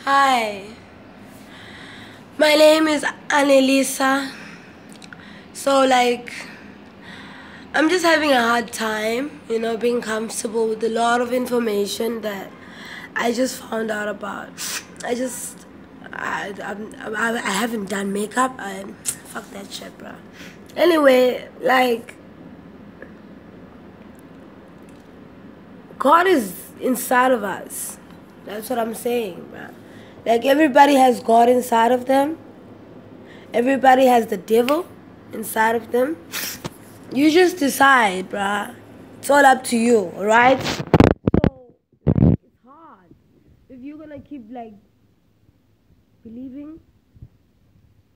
Hi, my name is Annelisa. So, I'm just having a hard time, being comfortable with a lot of information that I just found out about. I haven't done makeup. Fuck that shit, bro. Anyway, God is inside of us. That's what I'm saying, bro. Like, everybody has God inside of them. Everybody has the devil inside of them. You just decide, bruh. It's all up to you, alright? So, it's hard. If you're gonna keep, believing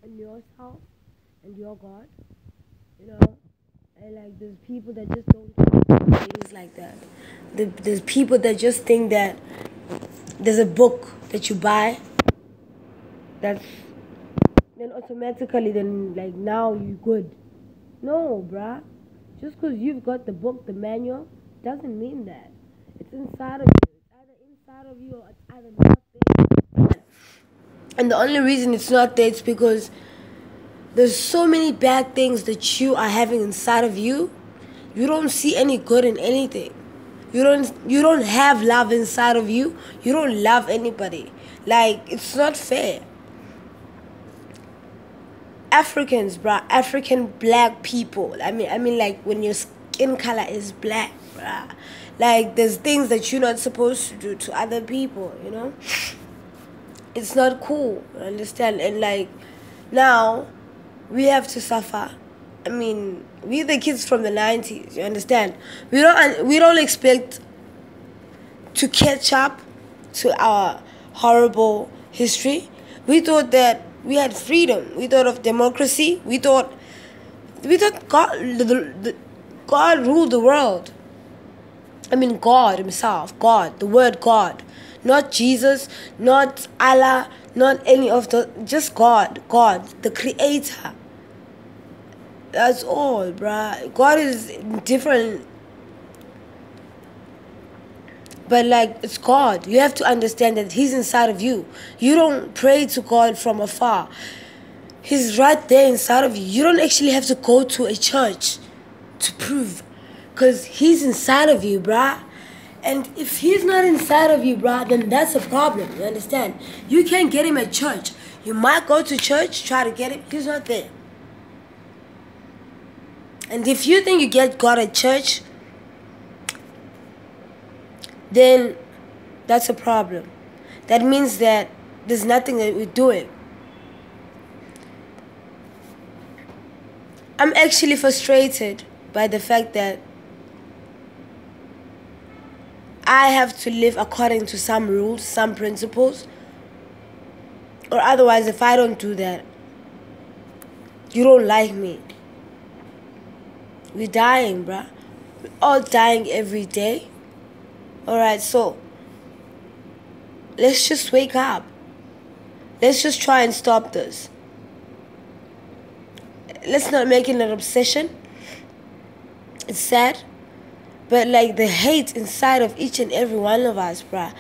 in yourself and your God, and, there's people that just don't do things like that. There's people that just think that there's a book that you buy that's then automatically now you're good. No, bruh. Just because you've got the book, the manual, doesn't mean that. It's inside of you. It's either inside of you or it's either not there. And the only reason it's not there is because there's so many bad things that you are having inside of you. You don't see any good in anything. You don't have love inside of you. You don't love anybody. It's not fair. Africans, bruh, African black people. I mean, when your skin color is black, bruh. There's things that you're not supposed to do to other people, It's not cool, understand? And, now, we have to suffer. I mean, we're the kids from the 90s, you understand? We don't expect to catch up to our horrible history. We thought that we had freedom. We thought of democracy. We thought God ruled the world. I mean, God himself. God. The word God. Not Jesus. Not Allah. Not any of the... Just God. God. The creator. That's all, bruh. God is different. But it's God. You have to understand that he's inside of you. You don't pray to God from afar. He's right there inside of you. You don't actually have to go to a church to prove. Because he's inside of you, bruh. And if he's not inside of you, bruh, then that's a problem. You understand? You can't get him at church. You might go to church, try to get him. He's not there. And if you think you get God at church, then that's a problem. That means that there's nothing that we're doing. I'm actually frustrated by the fact that I have to live according to some rules, some principles. Or otherwise, if I don't do that, you don't like me. We're dying, bruh. We're all dying every day. Alright, so let's just wake up. Let's just try and stop this. Let's not make it an obsession. It's sad. But the hate inside of each and every one of us, bruh.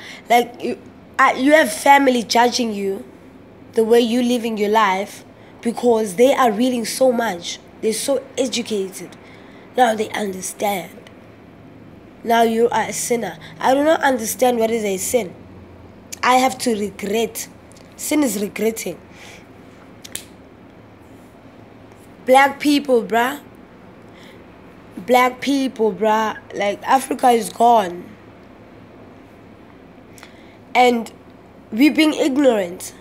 You have family judging you the way you're living your life because they are reading so much. They're so educated. Now they understand. Now you are a sinner. I do not understand what is a sin. I have to regret. Sin is regretting. Black people, bruh. Black people, bruh. Africa is gone. And we're being ignorant.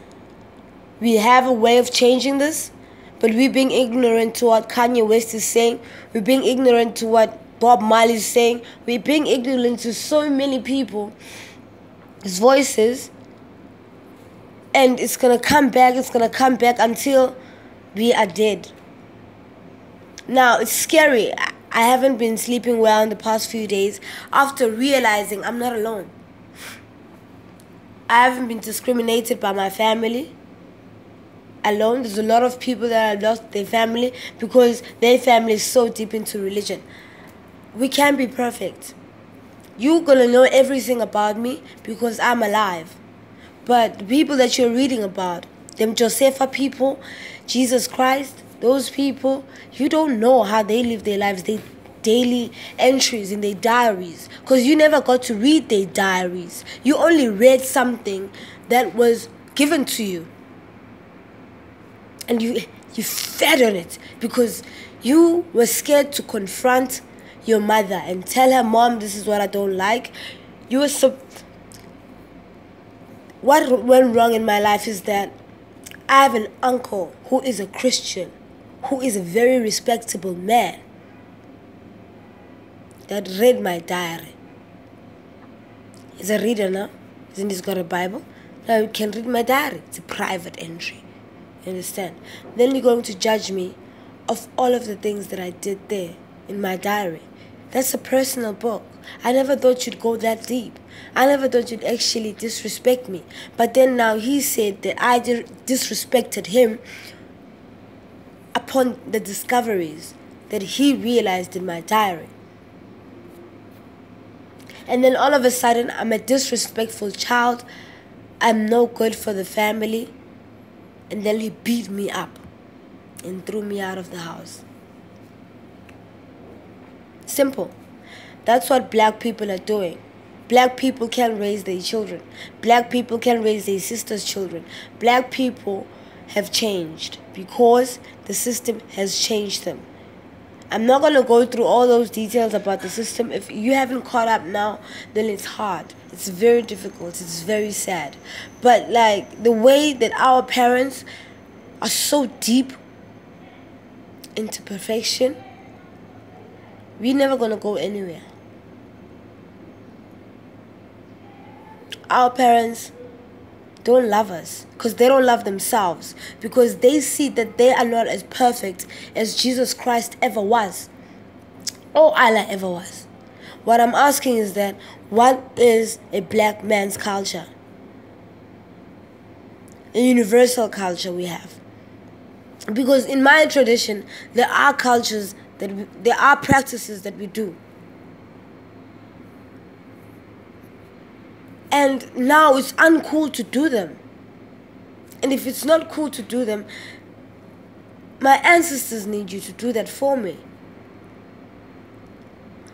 We have a way of changing this, but we're being ignorant to what Kanye West is saying. We're being ignorant to what Bob Marley is saying. We're being ignorant to so many people's voices. And it's going to come back. It's going to come back until we are dead. Now, it's scary. I haven't been sleeping well in the past few days after realizing I'm not alone. I haven't been discriminated by my family alone. There's a lot of people that have lost their family because their family is so deep into religion. We can't be perfect. You're going to know everything about me because I'm alive. But the people that you're reading about, them Josepha people, Jesus Christ, those people, you don't know how they live their lives, their daily entries in their diaries, because you never got to read their diaries. You only read something that was given to you, and you fed on it because you were scared to confront your mother and tell her, Mom, this is what I don't like. What went wrong in my life is that I have an uncle who is a Christian, who is a very respectable man, that read my diary. He's a reader now. Isn't he's got a Bible? Now you can read my diary. It's a private entry. You understand? Then you're going to judge me of all of the things that I did there in my diary. That's a personal book. I never thought you'd go that deep. I never thought you'd actually disrespect me. But then now he said that I disrespected him upon the discoveries that he realized in my diary. And then all of a sudden, I'm a disrespectful child. I'm no good for the family. And then he beat me up and threw me out of the house. Simple. That's what black people are doing. Black people can raise their children. Black people can raise their sisters' children. Black people have changed because the system has changed them. I'm not going to go through all those details about the system. If you haven't caught up now, then it's hard. It's very difficult. It's very sad. But like the way that our parents are so deep into perfection, we're never going to go anywhere. Our parents don't love us because they don't love themselves, because they see that they are not as perfect as Jesus Christ ever was or Allah ever was. What I'm asking is that, what is a black man's culture? A universal culture we have. Because in my tradition, there are cultures there are practices that we do. And now it's uncool to do them. And if it's not cool to do them, my ancestors need you to do that for me.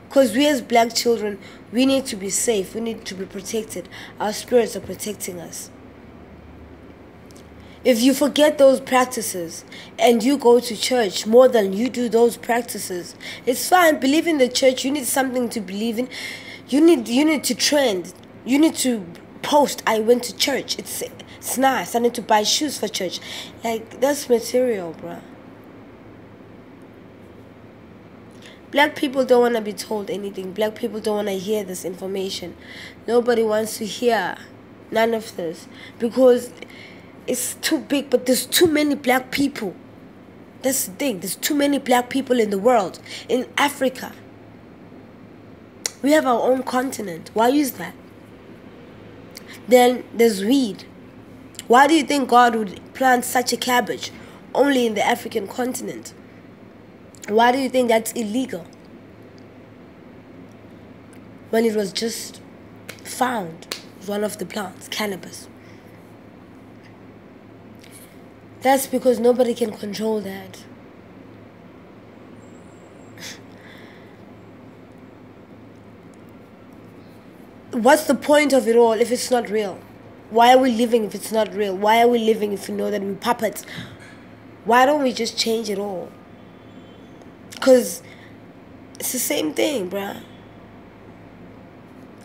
Because we as black children, we need to be safe. We need to be protected. Our spirits are protecting us. If you forget those practices and you go to church more than you do those practices, it's fine. Believe in the church. You need something to believe in. You need to trend. You need to post, I went to church. It's nice. I need to buy shoes for church. Like, that's material, bruh. Black people don't want to be told anything. Black people don't want to hear this information. Nobody wants to hear none of this because it's too big. But there's too many black people. That's the thing. There's too many black people in the world. In Africa. We have our own continent. Why is that? Then there's weed. Why do you think God would plant such a cabbage only in the African continent? Why do you think that's illegal when it was just found? One of the plants, cannabis. That's because nobody can control that. What's the point of it all if it's not real? Why are we living if it's not real? Why are we living if we know that we're puppets? Why don't we just change it all? Because it's the same thing, bruh.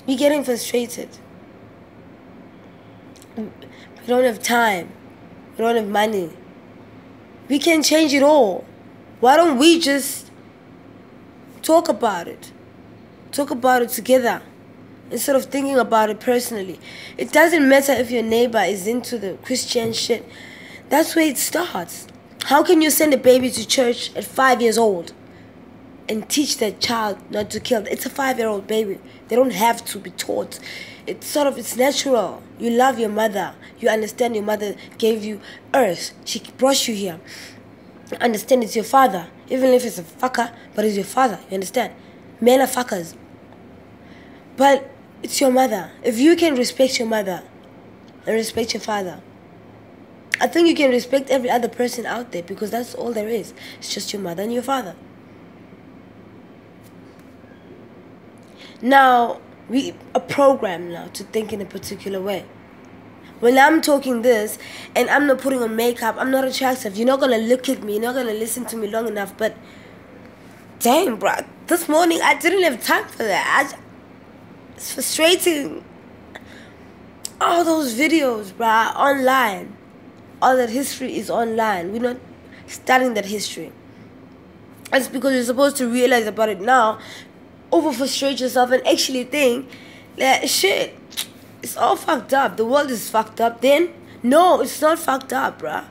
We're getting frustrated. We don't have time. We don't have money. We can change it all. Why don't we just talk about it? Talk about it together instead of thinking about it personally. It doesn't matter if your neighbor is into the Christian shit. That's where it starts. How can you send a baby to church at 5 years old and teach that child not to kill? It's a 5-year-old baby. They don't have to be taught. It's natural. You love your mother. You understand your mother gave you earth. She brought you here. You understand it's your father. Even if it's a fucker, but it's your father. You understand? Men are fuckers. But it's your mother. If you can respect your mother, and respect your father. I think you can respect every other person out there because that's all there is. It's just your mother and your father. Now, we are programmed now to think in a particular way. When I'm talking this and I'm not putting on makeup, I'm not attractive. You're not going to look at me. You're not going to listen to me long enough. But, damn, bro. This morning, I didn't have time for that. It's frustrating. All those videos, bro, online. All that history is online. We're not studying that history. That's because you're supposed to realize about it now, over frustrate yourself and actually think that shit, it's all fucked up. The world is fucked up. Then, no, it's not fucked up, bruh.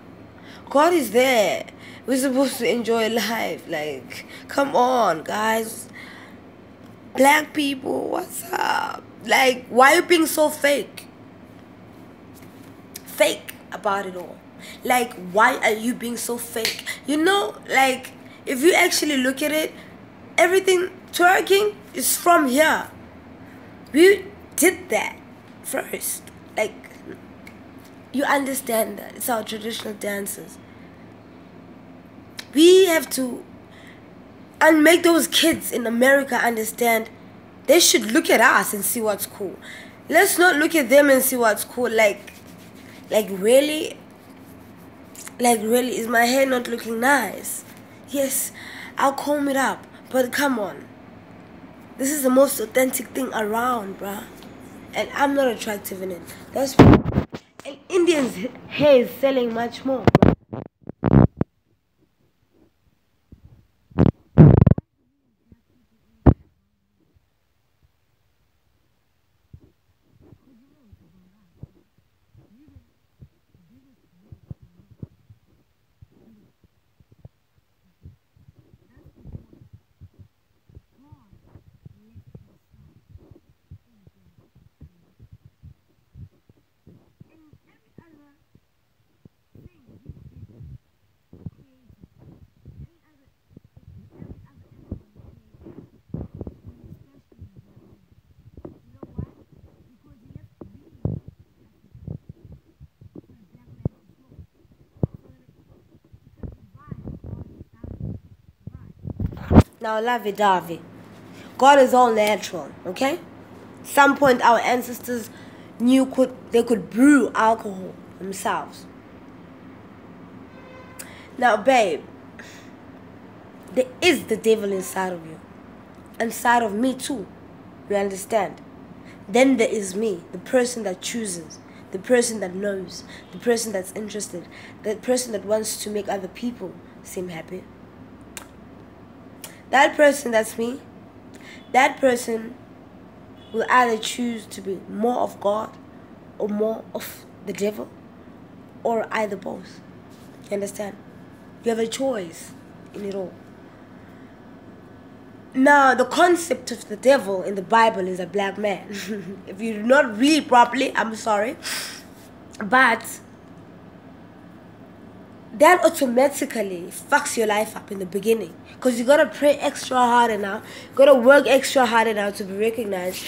God is there. We're supposed to enjoy life. Like, come on, guys. Black people, what's up? Like, why are you being so fake? Fake about it all. Like, why are you being so fake? You know, like, if you actually look at it, everything twerking is from here. We did that first. Like, you understand that. It's our traditional dances. We have to and make those kids in America understand they should look at us and see what's cool. Let's not look at them and see what's cool. Like really? Like, really? Is my hair not looking nice? Yes, I'll comb it up. But come on. This is the most authentic thing around, bruh. And I'm not attractive in it. That's why. And Indians' hair is selling much more, bruh. Now, lovey-dovey. God is all natural, okay? Some point our ancestors knew they could brew alcohol themselves. Now, babe, there is the devil inside of you. Inside of me too. You understand? Then there is me, the person that chooses, the person that knows, the person that's interested, the person that wants to make other people seem happy. That person, that's me. That person will either choose to be more of God or more of the devil, or either both. You understand? You have a choice in it all. Now, the concept of the devil in the Bible is a black man. If you do not read properly, I'm sorry. But that automatically fucks your life up in the beginning. Because you got to pray extra harder now. You got to work extra harder now to be recognized.